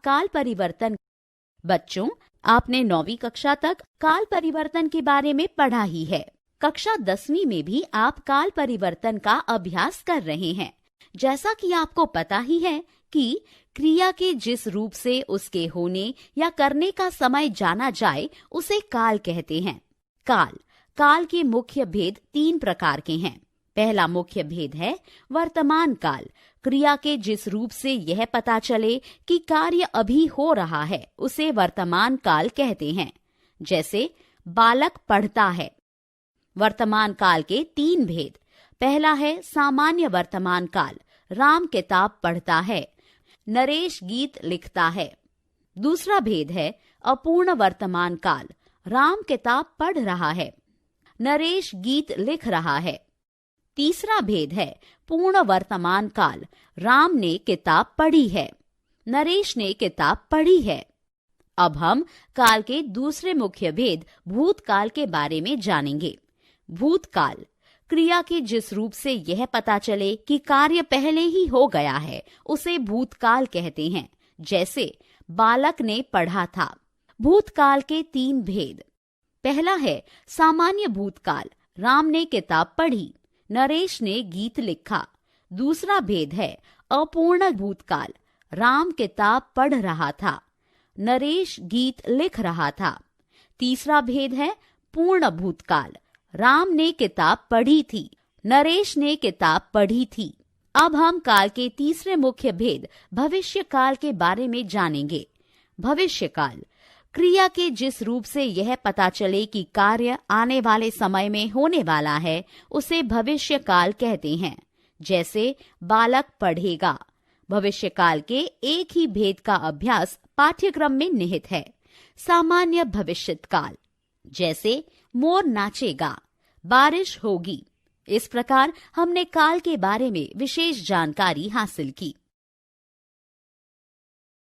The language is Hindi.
काल परिवर्तन। बच्चों, आपने 9वीं कक्षा तक काल परिवर्तन के बारे में पढ़ा ही है। कक्षा 10वीं में भी आप काल परिवर्तन का अभ्यास कर रहे हैं। जैसा कि आपको पता ही है कि क्रिया के जिस रूप से उसके होने या करने का समय जाना जाए उसे काल कहते हैं। काल के मुख्य भेद 3 प्रकार के हैं। पहला मुख्य भेद है वर्तमान काल। क्रिया के जिस रूप से यह पता चले कि कार्य अभी हो रहा है उसे वर्तमान काल कहते हैं। जैसे बालक पढ़ता है। वर्तमान काल के 3 भेद। पहला है सामान्य वर्तमान काल। राम किताब पढ़ता है, नरेश गीत लिखता है। दूसरा भेद है अपूर्ण वर्तमान काल। राम किताब पढ़ रहा है, नरेश गीत लिख रहा है। तीसरा भेद है पूर्ण वर्तमान काल। राम ने किताब पढ़ी है, नरेश ने किताब पढ़ी है। अब हम काल के दूसरे मुख्य भेद भूतकाल के बारे में जानेंगे। भूतकाल क्रिया के जिस रूप से यह पता चले कि कार्य पहले ही हो गया है उसे भूतकाल कहते हैं। जैसे बालक ने पढ़ा था। भूतकाल के 3 भेद। पहला है सामान्य भूतकाल। राम ने किताब पढ़ी, नरेश ने गीत लिखा। दूसरा भेद है अपूर्ण भूतकाल। राम किताब पढ़ रहा था, नरेश गीत लिख रहा था। तीसरा भेद है पूर्ण भूतकाल। राम ने किताब पढ़ी थी, नरेश ने किताब पढ़ी थी। अब हम काल के तीसरे मुख्य भेद भविष्य काल के बारे में जानेंगे। भविष्य काल क्रिया के जिस रूप से यह पता चले कि कार्य आने वाले समय में होने वाला है उसे भविष्य काल कहते हैं। जैसे बालक पढ़ेगा। भविष्य काल के एक ही भेद का अभ्यास पाठ्यक्रम में निहित है। सामान्य भविष्यत काल। जैसे मोर नाचेगा, बारिश होगी। इस प्रकार हमने काल के बारे में विशेष जानकारी हासिल की।